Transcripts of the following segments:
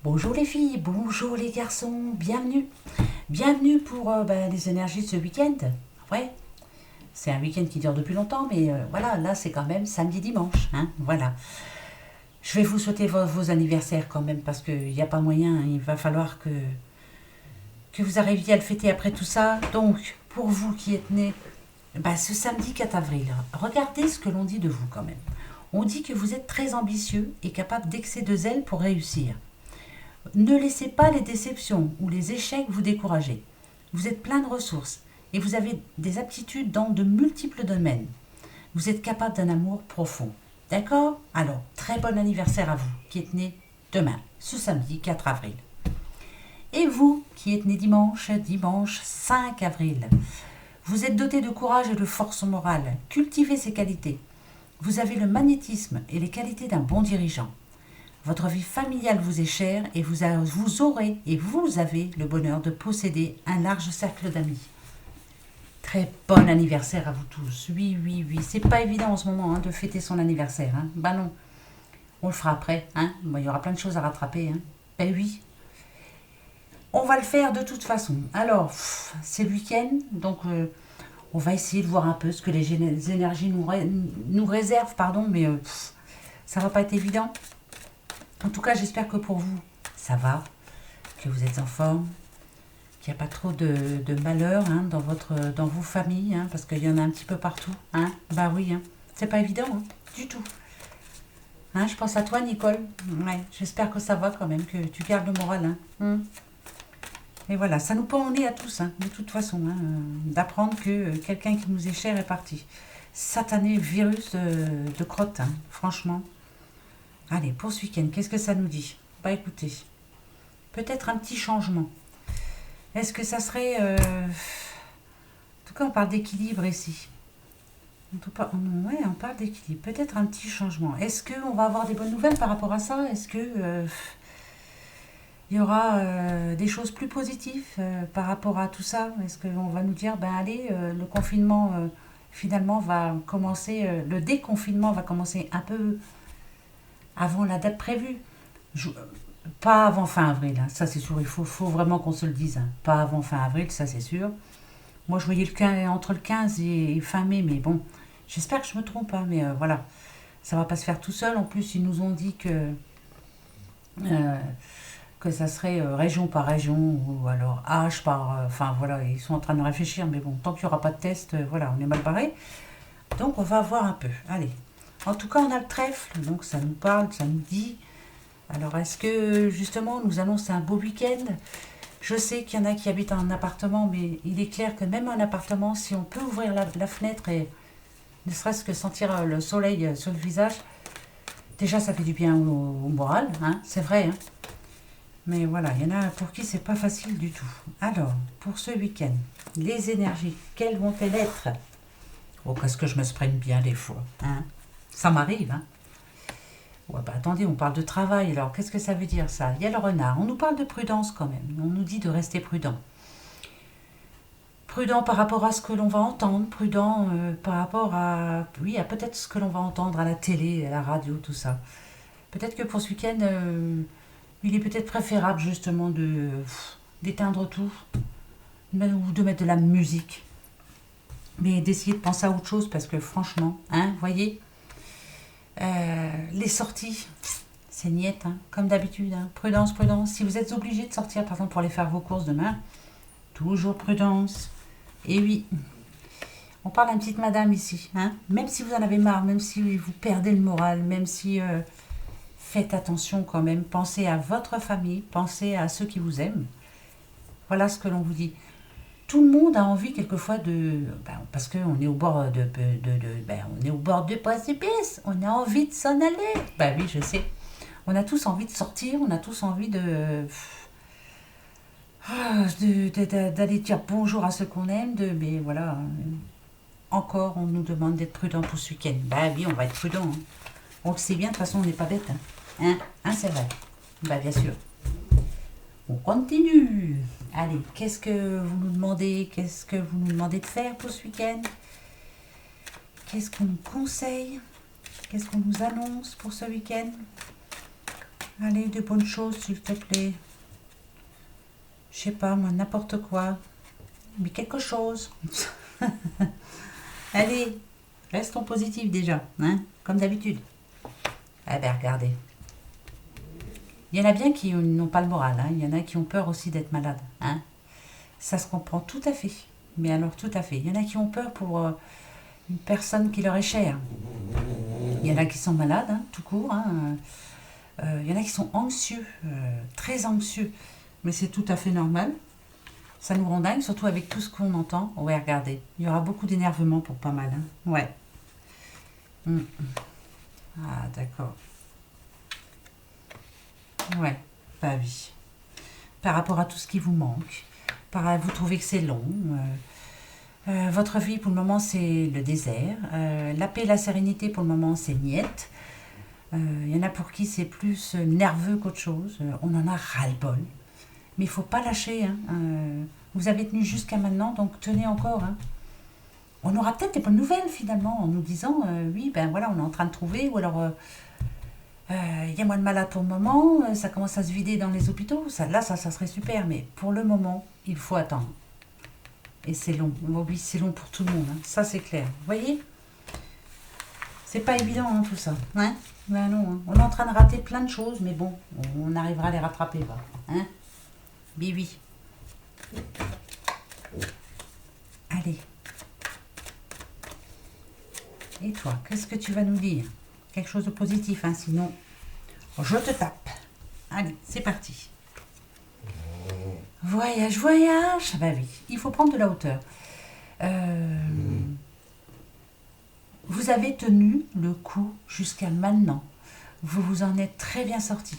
Bonjour les filles, bonjour les garçons, bienvenue. Bienvenue pour les énergies de ce week-end. Ouais, c'est un week-end qui dure depuis longtemps, mais voilà, là c'est quand même samedi-dimanche. Hein, voilà. Je vais vous souhaiter vos anniversaires quand même, parce qu'il n'y a pas moyen, hein, il va falloir que vous arriviez à le fêter après tout ça. Donc, pour vous qui êtes nés ce samedi 4 avril, regardez ce que l'on dit de vous quand même. On dit que vous êtes très ambitieux et capable d'excès de zèle pour réussir. Ne laissez pas les déceptions ou les échecs vous décourager. Vous êtes plein de ressources et vous avez des aptitudes dans de multiples domaines. Vous êtes capable d'un amour profond. D'accord? Alors, très bon anniversaire à vous qui êtes né demain, ce samedi 4 avril. Et vous qui êtes né dimanche 5 avril. Vous êtes doté de courage et de force morale. Cultivez ces qualités. Vous avez le magnétisme et les qualités d'un bon dirigeant. Votre vie familiale vous est chère et vous aurez et vous avez le bonheur de posséder un large cercle d'amis. Très bon anniversaire à vous tous. Oui, oui, oui. C'est pas évident en ce moment de fêter son anniversaire. Hein. Bah non. On le fera après. Hein. Il y aura plein de choses à rattraper. Hein. Ben oui. On va le faire de toute façon. Alors, c'est le week-end. Donc, on va essayer de voir un peu ce que les énergies nous réservent. Pardon, mais ça va pas être évident. En tout cas, j'espère que pour vous, ça va, que vous êtes en forme, qu'il n'y a pas trop de malheur dans vos familles, hein, parce qu'il y en a un petit peu partout. Hein. Bah oui, hein. C'est pas évident, hein, du tout. Hein, je pense à toi, Nicole. Ouais, j'espère que ça va quand même, que tu gardes le moral. Hein. Et voilà, ça nous pend au nez à tous, hein, de toute façon, d'apprendre que quelqu'un qui nous est cher est parti. Satané virus de crotte, hein, franchement. Allez, pour ce week-end, qu'est-ce que ça nous dit? Bah écoutez, peut-être un petit changement. Est-ce que ça serait... En tout cas, on parle d'équilibre ici. Ouais, on parle d'équilibre. Peut-être un petit changement. Est-ce qu'on va avoir des bonnes nouvelles par rapport à ça? Est-ce que il y aura des choses plus positives par rapport à tout ça? Est-ce qu'on va nous dire, allez, le confinement finalement va commencer, le déconfinement va commencer un peu avant la date prévue. Pas avant fin avril, hein, ça c'est sûr, il faut vraiment qu'on se le dise. Hein. Pas avant fin avril, ça c'est sûr. Moi je voyais entre le 15 et fin mai, mais bon, j'espère que je me trompe, hein, mais voilà. Ça va pas se faire tout seul. En plus, ils nous ont dit que ça serait région par région, ou alors âge par... Enfin voilà, ils sont en train de réfléchir, mais bon, tant qu'il n'y aura pas de test, voilà, on est mal barré. Donc on va voir un peu. Allez. En tout cas, on a le trèfle, donc ça nous parle, ça nous dit. Alors, est-ce que justement, nous annonce un beau week-end? Je sais qu'il y en a qui habitent en appartement, mais il est clair que même en appartement, si on peut ouvrir la fenêtre et ne serait-ce que sentir le soleil sur le visage, déjà ça fait du bien au moral, hein, c'est vrai. Hein. Mais voilà, il y en a pour qui c'est pas facile du tout. Alors, pour ce week-end, les énergies, quelles vont-elles être? Oh, qu'est-ce que je me spraigne bien des fois, hein? Ça m'arrive, hein. Ouais, attendez, on parle de travail, alors qu'est-ce que ça veut dire ça? Il y a le renard, on nous parle de prudence quand même, on nous dit de rester prudent. Prudent par rapport à ce que l'on va entendre, prudent par rapport à, oui, à peut-être ce que l'on va entendre à la télé, à la radio, tout ça. Peut-être que pour ce week-end, il est peut-être préférable justement d'éteindre tout, ou de mettre de la musique, mais d'essayer de penser à autre chose parce que franchement, hein, voyez, les sorties, c'est niette, hein, comme d'habitude. Hein. Prudence, prudence. Si vous êtes obligé de sortir, par exemple, pour aller faire vos courses demain, toujours prudence. Et oui, on parle d'une petite madame ici. Hein. Même si vous en avez marre, même si vous perdez le moral, même si... faites attention quand même. Pensez à votre famille, pensez à ceux qui vous aiment. Voilà ce que l'on vous dit. Tout le monde a envie quelquefois parce qu'on est au bord on est au bord du précipice, on a envie de s'en aller. Oui, je sais. On a tous envie de sortir, on a tous envie d'aller dire bonjour à ceux qu'on aime, mais voilà, encore on nous demande d'être prudent pour ce week-end. Oui, on va être prudent. Hein. On le sait bien, de toute façon on n'est pas bête. Hein, c'est vrai. Bien sûr. On continue. Allez, qu'est-ce que vous nous demandez? Qu'est-ce que vous nous demandez de faire pour ce week-end? Qu'est-ce qu'on nous conseille? Qu'est-ce qu'on nous annonce pour ce week-end? Allez, de bonnes choses, s'il te plaît. Je sais pas, moi, n'importe quoi. Mais quelque chose. Allez, restons positifs déjà, hein, comme d'habitude. Eh bien, regardez. Il y en a bien qui n'ont pas le moral, hein. Il y en a qui ont peur aussi d'être malades, hein. Ça se comprend tout à fait. Mais alors, tout à fait. Il y en a qui ont peur pour une personne qui leur est chère. Il y en a qui sont malades, hein, tout court, hein. Il y en a qui sont anxieux, très anxieux. Mais c'est tout à fait normal. Ça nous rend dingue, surtout avec tout ce qu'on entend. Ouais, regardez, il y aura beaucoup d'énervement pour pas mal, hein. Ouais. Mm. Ah, d'accord. Ouais, bah oui. Par rapport à tout ce qui vous manque, vous trouvez que c'est long. Votre vie, pour le moment, c'est le désert. La paix et la sérénité, pour le moment, c'est niette. Il y en a pour qui c'est plus nerveux qu'autre chose. On en a ras-le-bol. Mais il ne faut pas lâcher, hein. Vous avez tenu jusqu'à maintenant, donc tenez encore, hein. On aura peut-être des bonnes nouvelles, finalement, en nous disant, oui, ben voilà, on est en train de trouver, ou alors, il y a moins de malades pour le moment, ça commence à se vider dans les hôpitaux. Ça serait super, mais pour le moment, il faut attendre. Et c'est long. Oui, c'est long pour tout le monde, hein. Ça, c'est clair. Vous voyez? C'est pas évident, hein, tout ça. Hein? Ben non, hein. On est en train de rater plein de choses, mais bon, on arrivera à les rattraper, va. Hein? Bibi. Allez. Et toi, qu'est-ce que tu vas nous dire? Quelque chose de positif, hein, sinon, je te tape. Allez, c'est parti. Voyage, voyage. Bah oui, il faut prendre de la hauteur. Vous avez tenu le coup jusqu'à maintenant. Vous vous en êtes très bien sorti.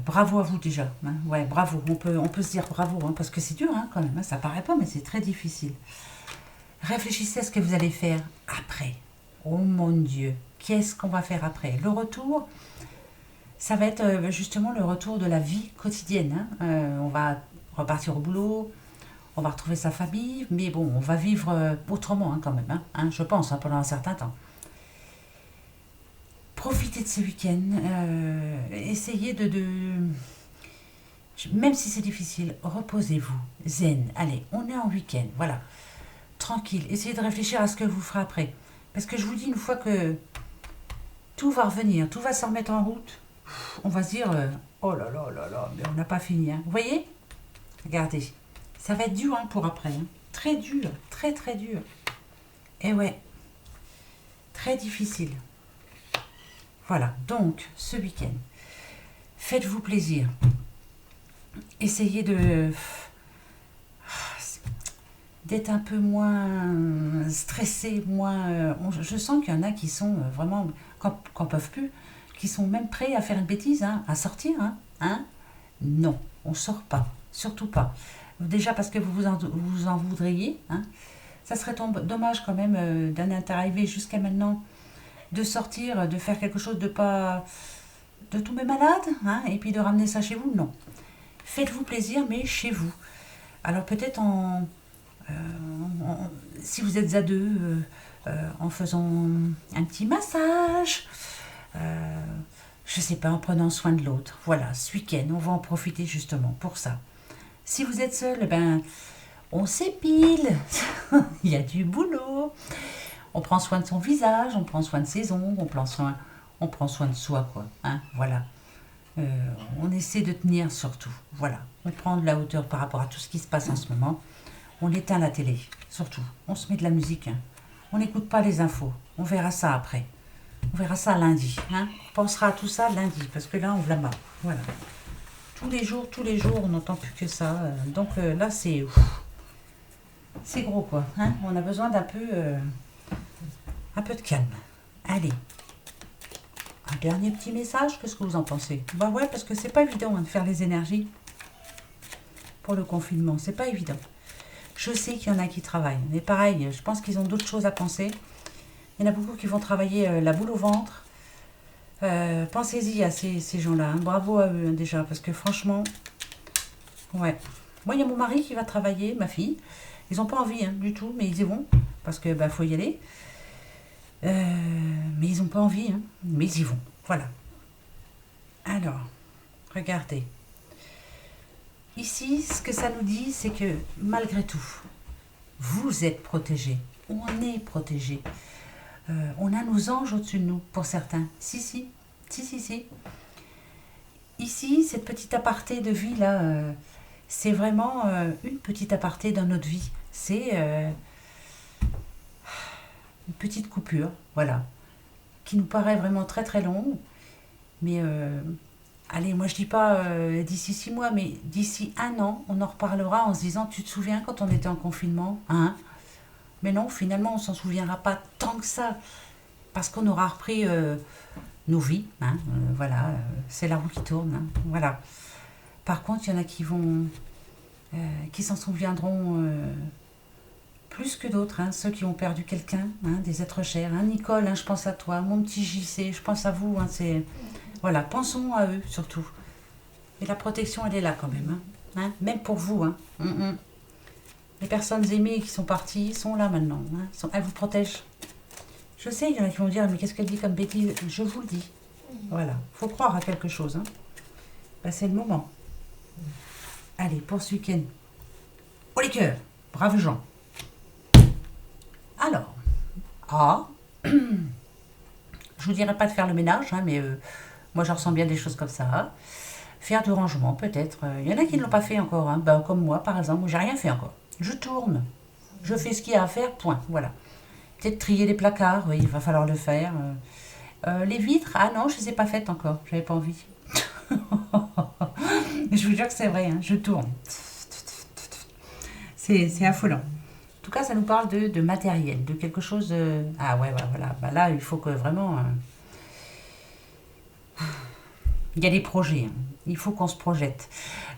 Bravo à vous déjà. Hein. Ouais, bravo. On peut se dire bravo, hein, parce que c'est dur, hein, quand même. Hein, ça paraît pas, mais c'est très difficile. Réfléchissez à ce que vous allez faire après. Oh mon Dieu, qu'est-ce qu'on va faire après? Le retour, ça va être justement le retour de la vie quotidienne, hein. On va repartir au boulot, on va retrouver sa famille, mais bon, on va vivre autrement, hein, quand même, hein, je pense, hein, pendant un certain temps. Profitez de ce week-end, essayez même si c'est difficile, reposez-vous, zen, allez, on est en week-end, voilà, tranquille, essayez de réfléchir à ce que vous ferez après. Parce que je vous dis, une fois que tout va revenir, tout va se remettre en route, on va se dire, oh là là là là, mais on n'a pas fini, hein. Vous voyez? Regardez, ça va être dur, hein, pour après, hein. Très dur, très très dur. Et ouais, très difficile. Voilà, donc ce week-end, faites-vous plaisir. Essayez d'être un peu moins stressé, moins. Je sens qu'il y en a qui sont vraiment, quand peuvent plus, qui sont même prêts à faire une bêtise, hein, à sortir, hein. Non, on sort pas, surtout pas. Déjà parce que vous en voudriez, hein. Ça serait dommage quand même d'en être arrivé jusqu'à maintenant, de sortir, de faire quelque chose de tomber malade, hein, et puis de ramener ça chez vous. Non. Faites-vous plaisir, mais chez vous. Alors peut-être si vous êtes à deux, en faisant un petit massage, je sais pas, en prenant soin de l'autre. Voilà, ce week-end, on va en profiter justement pour ça. Si vous êtes seul, ben, on s'épile, il y a du boulot. On prend soin de son visage, on prend soin de ses ongles, on prend soin de soi, quoi. Hein, voilà. On essaie de tenir surtout. Voilà. On prend de la hauteur par rapport à tout ce qui se passe en ce moment. On éteint la télé, surtout. On se met de la musique, hein. On n'écoute pas les infos. On verra ça après. On verra ça lundi, hein. On pensera à tout ça lundi, parce que là, on l'a marre. Voilà. Tous les jours, on n'entend plus que ça. Donc là, c'est gros, quoi. Hein. On a besoin d'un peu, un peu de calme. Allez. Un dernier petit message, qu'est-ce que vous en pensez? Bah ouais, parce que c'est pas évident, hein, de faire les énergies pour le confinement. C'est pas évident. Je sais qu'il y en a qui travaillent, mais pareil, je pense qu'ils ont d'autres choses à penser. Il y en a beaucoup qui vont travailler la boule au ventre. Pensez-y à ces gens-là, hein. Bravo à eux, hein, déjà, parce que franchement, ouais. Moi, il y a mon mari qui va travailler, ma fille. Ils n'ont pas envie, hein, du tout, mais ils y vont, parce que bah, faut y aller. Mais ils n'ont pas envie, hein, mais ils y vont. Voilà. Alors, regardez. Ici, ce que ça nous dit, c'est que malgré tout, vous êtes protégés. On est protégés. On a nos anges au-dessus de nous, pour certains. Si. Ici, cette petite aparté de vie, là, c'est vraiment une petite aparté dans notre vie. C'est une petite coupure, voilà, qui nous paraît vraiment très très longue. Mais, allez, moi je dis pas d'ici 6 mois, mais d'ici 1 an, on en reparlera en se disant, tu te souviens quand on était en confinement, hein? Mais non, finalement, on s'en souviendra pas tant que ça, parce qu'on aura repris nos vies, hein, voilà, c'est la roue qui tourne, hein, voilà. Par contre, il y en a qui s'en souviendront plus que d'autres, hein, ceux qui ont perdu quelqu'un, hein, des êtres chers. Hein. Nicole, hein, je pense à toi, mon petit JC, je pense à vous, hein, voilà, pensons à eux surtout. Et la protection, elle est là quand même, hein, même pour vous, hein. Les personnes aimées qui sont parties sont là maintenant, hein, elles vous protègent. Je sais, il y en a qui vont dire, mais qu'est-ce qu'elle dit comme bêtise? Je vous le dis. Voilà, faut croire à quelque chose. Hein. Ben, c'est le moment. Allez, pour ce week-end. Oh les cœurs, braves gens. Alors, je vous dirais pas de faire le ménage, hein, mais moi je ressens bien des choses comme ça. Hein. Faire du rangement peut-être. Il y en a qui ne l'ont pas fait encore, hein. Ben, comme moi par exemple, j'ai rien fait encore. Je tourne, je fais ce qu'il y a à faire, point, voilà. Peut-être trier les placards, oui, il va falloir le faire. Les vitres, ah non, je ne les ai pas faites encore, j'avais pas envie. Je vous jure que c'est vrai, hein, je tourne. C'est affolant. En tout cas, ça nous parle de matériel, de quelque chose... Ah ouais, voilà. Bah là, il faut que vraiment... Il y a des projets, hein. Il faut qu'on se projette.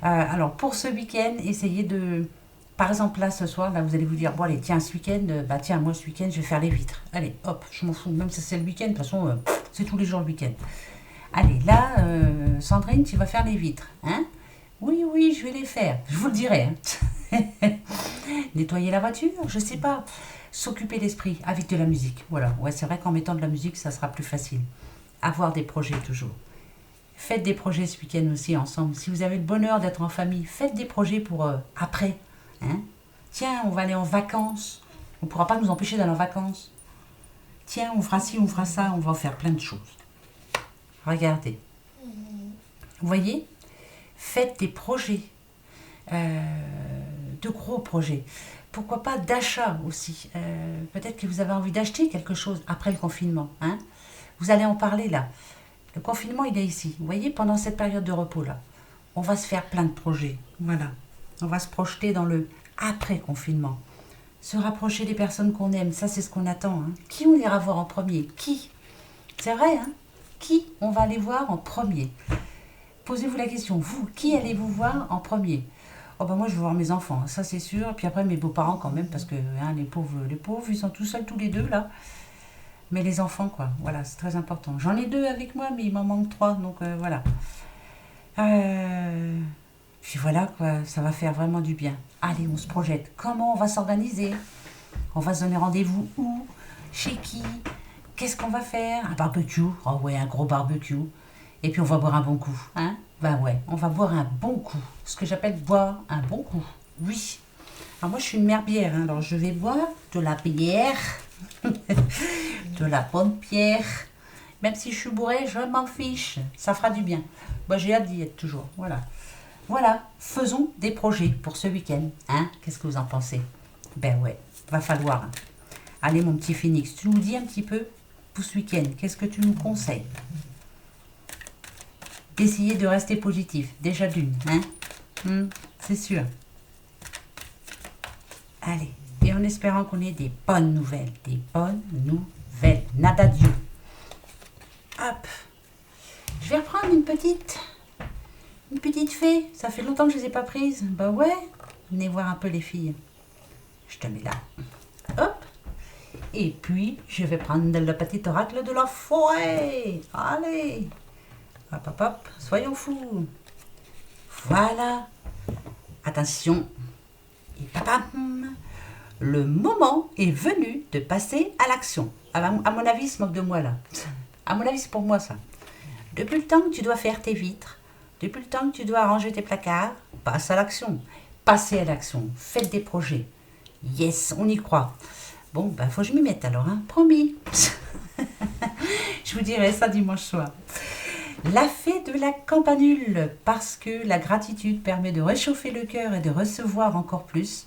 Alors, pour ce week-end, essayez de... Par exemple, là, ce soir, là, vous allez vous dire, bon, allez, tiens, ce week-end, moi, ce week-end, je vais faire les vitres. Allez, hop, je m'en fous, même si c'est le week-end, de toute façon, c'est tous les jours le week-end. Allez, là, Sandrine, tu vas faire les vitres, hein? Oui, je vais les faire, je vous le dirai. Hein. Nettoyer la voiture, je sais pas. S'occuper d'esprit avec de la musique, voilà. Ouais, c'est vrai qu'en mettant de la musique, ça sera plus facile. Avoir des projets, toujours. Faites des projets ce week-end aussi, ensemble. Si vous avez le bonheur d'être en famille, faites des projets pour après. Hein? Tiens, on va aller en vacances. On ne pourra pas nous empêcher d'aller en vacances. Tiens, on fera ci, on fera ça, on va faire plein de choses. Regardez. Vous voyez? Faites des projets. De gros projets. Pourquoi pas d'achat aussi. Peut-être que vous avez envie d'acheter quelque chose après le confinement. Hein? Vous allez en parler là. Le confinement, il est ici. Vous voyez, pendant cette période de repos là, on va se faire plein de projets. Voilà. On va se projeter dans le après-confinement. Se rapprocher des personnes qu'on aime, ça c'est ce qu'on attend. Hein. Qui on ira voir en premier? Qui? C'est vrai, hein? Qui on va aller voir en premier? Posez-vous la question, vous, qui allez-vous voir en premier? Oh ben moi je vais voir mes enfants, ça c'est sûr. Puis après mes beaux-parents quand même, parce que hein, les pauvres, ils sont tout seuls tous les deux là. Mais les enfants quoi, voilà, c'est très important. J'en ai 2 avec moi, mais il m'en manque 3, donc voilà. Puis voilà, quoi, ça va faire vraiment du bien. Allez, on se projette. Comment on va s'organiser? On va se donner rendez-vous où? Chez qui? Qu'est-ce qu'on va faire? Un barbecue? Oh ouais, un gros barbecue. Et puis on va boire un bon coup. Hein? Ben ouais, on va boire un bon coup. Ce que j'appelle boire un bon coup. Oui. Alors moi, je suis une mère bière. Hein, alors je vais boire de la bière. De la bonne bière. Même si je suis bourrée, je m'en fiche. Ça fera du bien. Moi, j'ai hâte d'y être toujours. Voilà. Voilà, faisons des projets pour ce week-end. Hein? Qu'est-ce que vous en pensez? Ben ouais, va falloir. Hein. Allez, mon petit Phoenix, tu nous dis un petit peu pour ce week-end. Qu'est-ce que tu nous conseilles? D'essayer de rester positif. Déjà d'une, hein? C'est sûr. Allez, et en espérant qu'on ait des bonnes nouvelles. Des bonnes nouvelles. Nada Dieu. Hop. Je vais reprendre une petite fée. Ça fait longtemps que je ne les ai pas prises. Bah ouais. Venez voir un peu les filles. Je te mets là. Hop. Et puis, je vais prendre le petit oracle de la forêt. Allez. Hop, hop, hop. Soyons fous. Voilà. Attention. Et papam. Le moment est venu de passer à l'action. À mon avis, il se moque de moi là. À mon avis, c'est pour moi ça. Depuis le temps que tu dois faire tes vitres, Depuis le temps que tu dois ranger tes placards, passe à l'action. Passez à l'action. Faites des projets. Yes, on y croit. Bon, ben, faut que je m'y mette alors, hein. Promis. Je vous dirai ça dimanche soir. La fée de la campanule, parce que la gratitude permet de réchauffer le cœur et de recevoir encore plus.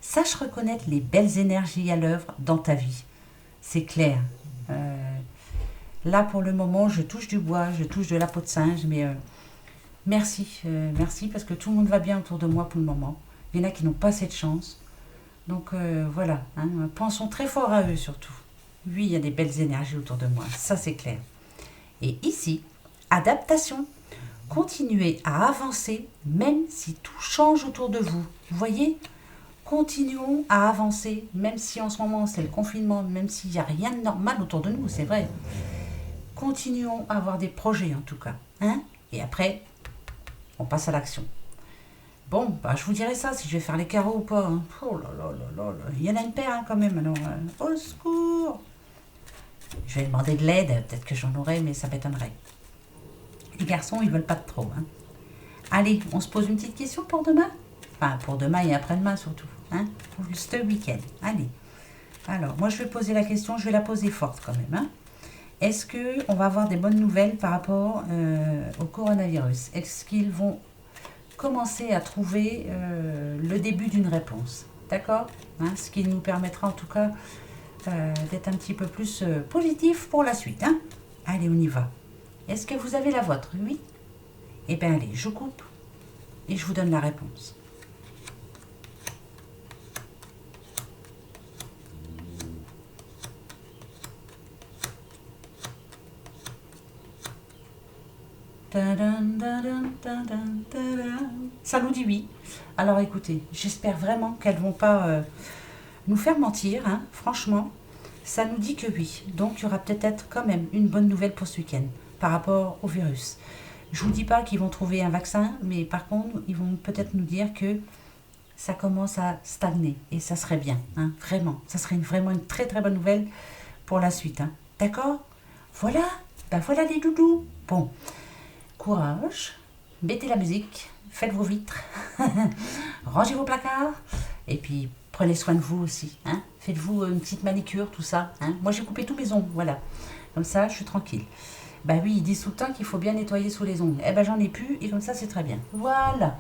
Sache reconnaître les belles énergies à l'œuvre dans ta vie. C'est clair. Là, pour le moment, je touche du bois, je touche de la peau de singe, mais merci. Merci parce que tout le monde va bien autour de moi pour le moment. Il y en a qui n'ont pas cette chance. Donc voilà, hein, pensons très fort à eux surtout. Oui, il y a des belles énergies autour de moi, ça c'est clair. Et ici, adaptation. Continuez à avancer même si tout change autour de vous. Vous voyez ? Continuons à avancer, même si en ce moment c'est le confinement, même s'il n'y a rien de normal autour de nous, c'est vrai. Continuons à avoir des projets en tout cas. Hein ? Et après, on passe à l'action. Bon, bah, je vous dirai ça si je vais faire les carreaux ou pas. Hein. Oh là là là là là. Il y en a une paire hein, quand même. Alors, au secours. Je vais demander de l'aide. Peut-être que j'en aurai, mais ça m'étonnerait. Les garçons, ils veulent pas de trop. Hein. Allez, on se pose une petite question pour demain. Enfin, pour demain et après-demain surtout. Hein, pour ce week-end. Allez. Alors, moi, je vais poser la question. Je vais la poser forte quand même. Hein. Est-ce qu'on va avoir des bonnes nouvelles par rapport au coronavirus ? Est-ce qu'ils vont commencer à trouver le début d'une réponse ? D'accord ? Hein, ce qui nous permettra en tout cas d'être un petit peu plus positif pour la suite. Hein. Allez, on y va. Est-ce que vous avez la vôtre ? Oui ? Eh bien, allez, je coupe et je vous donne la réponse. Ça nous dit oui. Alors écoutez, j'espère vraiment qu'elles ne vont pas nous faire mentir. Hein. Franchement, ça nous dit que oui. Donc il y aura peut-être quand même une bonne nouvelle pour ce week-end par rapport au virus. Je ne vous dis pas qu'ils vont trouver un vaccin, mais par contre, ils vont peut-être nous dire que ça commence à stagner. Et ça serait bien, hein, vraiment. Ça serait vraiment une très très bonne nouvelle pour la suite. Hein. D'accord ? Voilà, ben voilà les doudous. Bon. Courage, mettez la musique, faites vos vitres, rangez vos placards, et puis prenez soin de vous aussi. Hein. Faites-vous une petite manicure, tout ça. Hein. Moi, j'ai coupé tous mes ongles, voilà. Comme ça, je suis tranquille. Bah oui, ils disent tout le temps qu'il faut bien nettoyer sous les ongles. Eh ben, j'en ai plus, et comme ça, c'est très bien. Voilà.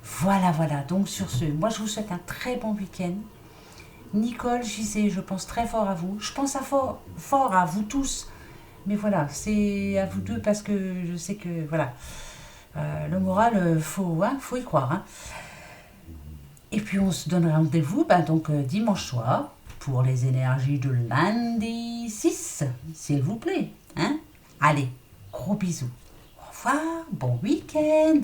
Voilà. Donc, sur ce, moi, je vous souhaite un très bon week-end. Nicole, j'y sais, je pense très fort à vous. Je pense fort à vous tous. Mais voilà, c'est à vous deux parce que je sais que, voilà, le moral, faut y croire. Hein. Et puis, on se donne rendez-vous donc dimanche soir pour les énergies de lundi 6, s'il vous plaît. Hein. Allez, gros bisous. Au revoir, bon week-end.